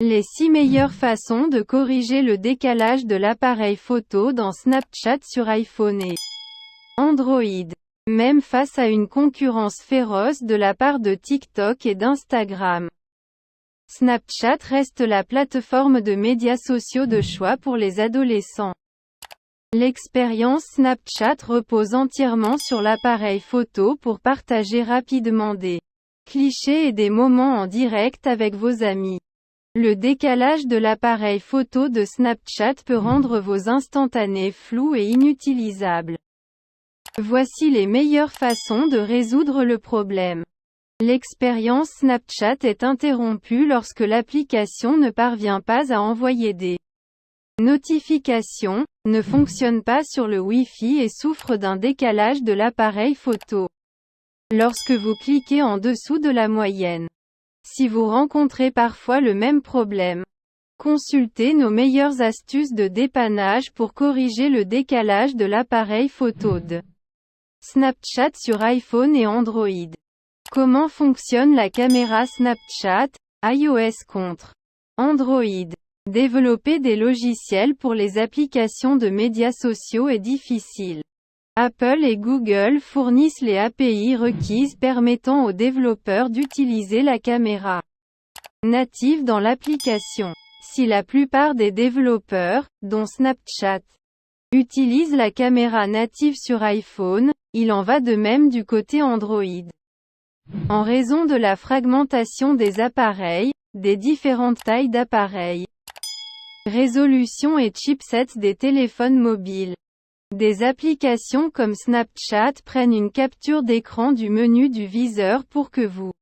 Les 6 meilleures façons de corriger le décalage de l'appareil photo dans Snapchat sur iPhone et Android. Même face à une concurrence féroce de la part de TikTok et d'Instagram, Snapchat reste la plateforme de médias sociaux de choix pour les adolescents. L'expérience Snapchat repose entièrement sur l'appareil photo pour partager rapidement des clichés et des moments en direct avec vos amis. Le décalage de l'appareil photo de Snapchat peut rendre vos instantanés flous et inutilisables. Voici les meilleures façons de résoudre le problème. L'expérience Snapchat est interrompue lorsque l'application ne parvient pas à envoyer des notifications, ne fonctionne pas sur le Wi-Fi et souffre d'un décalage de l'appareil photo. Lorsque vous cliquez en dessous de la moyenne. Si vous rencontrez parfois le même problème, consultez nos meilleures astuces de dépannage pour corriger le décalage de l'appareil photo de Snapchat sur iPhone et Android. Comment fonctionne la caméra Snapchat, iOS contre Android? Développer des logiciels pour les applications de médias sociaux est difficile. Apple et Google fournissent les API requises permettant aux développeurs d'utiliser la caméra native dans l'application. Si la plupart des développeurs, dont Snapchat, utilisent la caméra native sur iPhone, il en va de même du côté Android. En raison de la fragmentation des appareils, des différentes tailles d'appareils, résolution et chipsets des téléphones mobiles, des applications comme Snapchat prennent une capture d'écran du menu du viseur pour que vous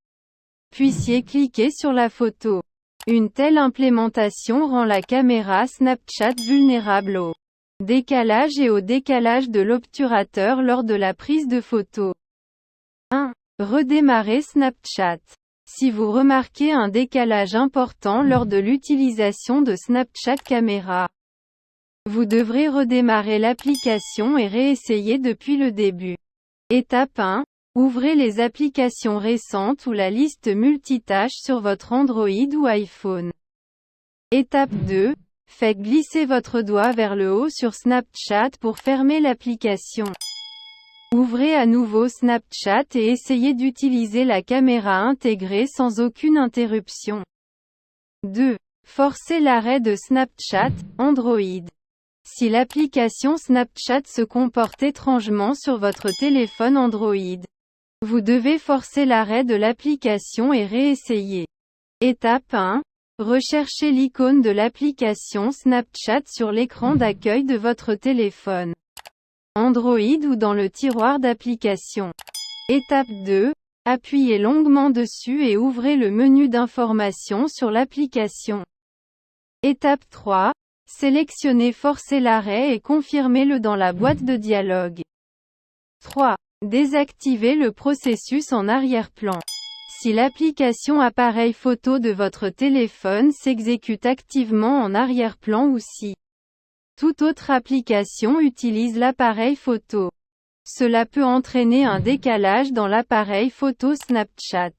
puissiez cliquer sur la photo. Une telle implémentation rend la caméra Snapchat vulnérable au décalage et au décalage de l'obturateur lors de la prise de photo. 1. Redémarrer Snapchat. Si vous remarquez un décalage important lors de l'utilisation de Snapchat Caméra, vous devrez redémarrer l'application et réessayer depuis le début. Étape 1. Ouvrez les applications récentes ou la liste multitâches sur votre Android ou iPhone. Étape 2. Faites glisser votre doigt vers le haut sur Snapchat pour fermer l'application. Ouvrez à nouveau Snapchat et essayez d'utiliser la caméra intégrée sans aucune interruption. 2. Forcez l'arrêt de Snapchat, Android. Si l'application Snapchat se comporte étrangement sur votre téléphone Android, vous devez forcer l'arrêt de l'application et réessayer. Étape 1. Recherchez l'icône de l'application Snapchat sur l'écran d'accueil de votre téléphone Android ou dans le tiroir d'applications. Étape 2. Appuyez longuement dessus et ouvrez le menu d'information sur l'application. Étape 3. Sélectionnez Forcer l'arrêt et confirmez-le dans la boîte de dialogue. 3. Désactivez le processus en arrière-plan. Si l'application appareil photo de votre téléphone s'exécute activement en arrière-plan ou si toute autre application utilise l'appareil photo, cela peut entraîner un décalage dans l'appareil photo Snapchat.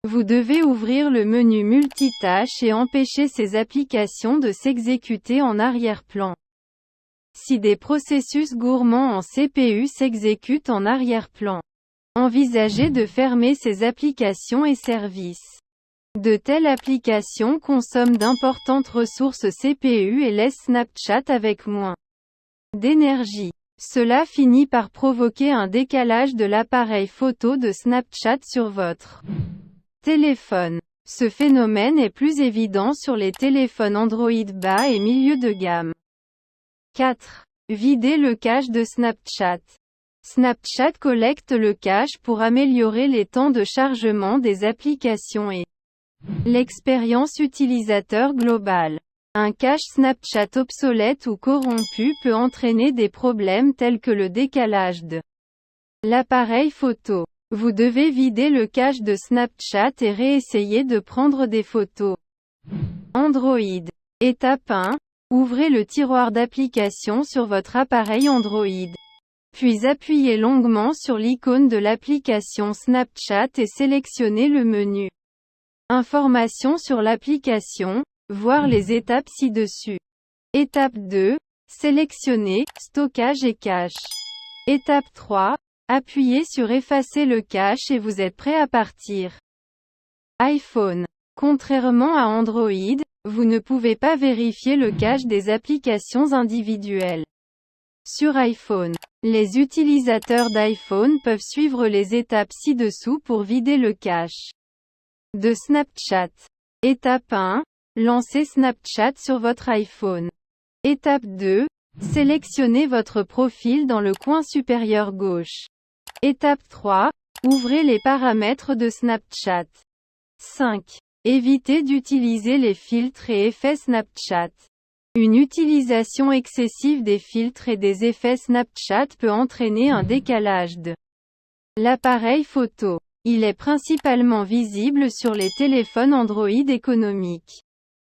Vous devez ouvrir le menu multitâche et empêcher ces applications de s'exécuter en arrière-plan. Si des processus gourmands en CPU s'exécutent en arrière-plan, envisagez de fermer ces applications et services. De telles applications consomment d'importantes ressources CPU et laissent Snapchat avec moins d'énergie. Cela finit par provoquer un décalage de l'appareil photo de Snapchat sur votre téléphone. Ce phénomène est plus évident sur les téléphones Android bas et milieu de gamme. 4. Videz le cache de Snapchat. Snapchat collecte le cache pour améliorer les temps de chargement des applications et l'expérience utilisateur globale. Un cache Snapchat obsolète ou corrompu peut entraîner des problèmes tels que le décalage de l'appareil photo. Vous devez vider le cache de Snapchat et réessayer de prendre des photos. Android. Étape 1. Ouvrez le tiroir d'applications sur votre appareil Android. Puis appuyez longuement sur l'icône de l'application Snapchat et sélectionnez le menu Informations sur l'application, Voir les étapes ci-dessus. Étape 2. Sélectionnez, stockage et cache. Étape 3. Appuyez sur effacer le cache et vous êtes prêt à partir. iPhone. Contrairement à Android, vous ne pouvez pas vérifier le cache des applications individuelles. Sur iPhone, les utilisateurs d'iPhone peuvent suivre les étapes ci-dessous pour vider le cache de Snapchat. Étape 1. Lancez Snapchat sur votre iPhone. Étape 2. Sélectionnez votre profil dans le coin supérieur gauche. Étape 3. Ouvrez les paramètres de Snapchat. 5. Évitez d'utiliser les filtres et effets Snapchat. Une utilisation excessive des filtres et des effets Snapchat peut entraîner un décalage de l'appareil photo. Il est principalement visible sur les téléphones Android économiques.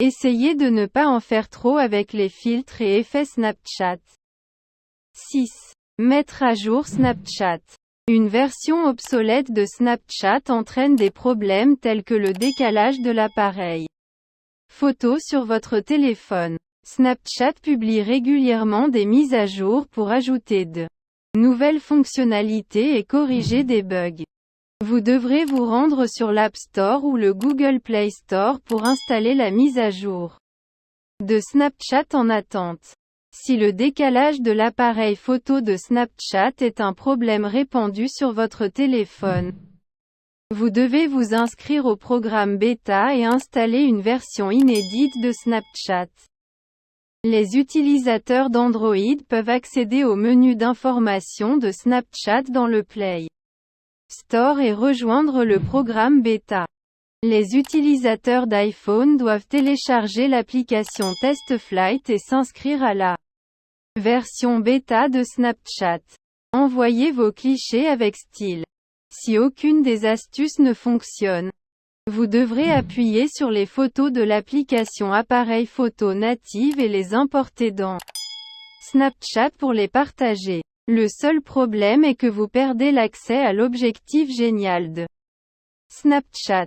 Essayez de ne pas en faire trop avec les filtres et effets Snapchat. 6. Mettre à jour Snapchat. Une version obsolète de Snapchat entraîne des problèmes tels que le décalage de l'appareil photo sur votre téléphone. Snapchat publie régulièrement des mises à jour pour ajouter de nouvelles fonctionnalités et corriger des bugs. Vous devrez vous rendre sur l'App Store ou le Google Play Store pour installer la mise à jour de Snapchat en attente. Si le décalage de l'appareil photo de Snapchat est un problème répandu sur votre téléphone, vous devez vous inscrire au programme bêta et installer une version inédite de Snapchat. Les utilisateurs d'Android peuvent accéder au menu d'information de Snapchat dans le Play Store et rejoindre le programme bêta. Les utilisateurs d'iPhone doivent télécharger l'application TestFlight et s'inscrire à la version bêta de Snapchat. Envoyez vos clichés avec style. Si aucune des astuces ne fonctionne, vous devrez appuyer sur les photos de l'application appareil photo native et les importer dans Snapchat pour les partager. Le seul problème est que vous perdez l'accès à l'objectif génial de Snapchat.